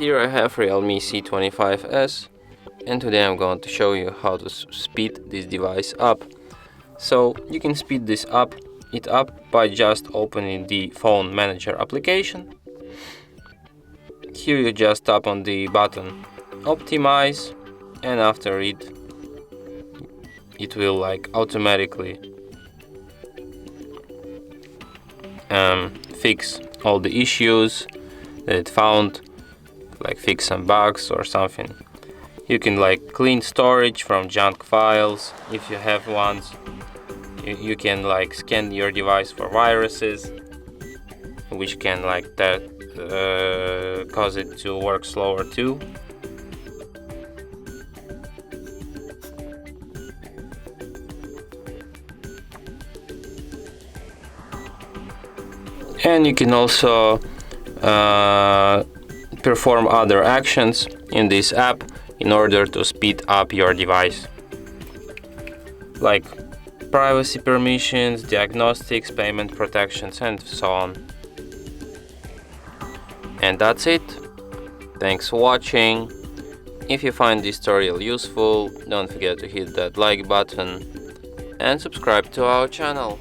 Here I have REALME C25s, and today I'm going to show you how to speed this device up. So you can speed this up by just opening the phone manager application. Here you just tap on the button optimize, and after it will automatically fix all the issues that it found, fix some bugs or something. You can clean storage from junk files if you have ones. You can scan your device for viruses, which can cause it to work slower too. And you can also perform other actions in this app in order to speed up your device, like privacy permissions, diagnostics, payment protections, and so on. And that's it. Thanks for watching. If you find this tutorial useful, don't forget to hit that like button and subscribe to our channel.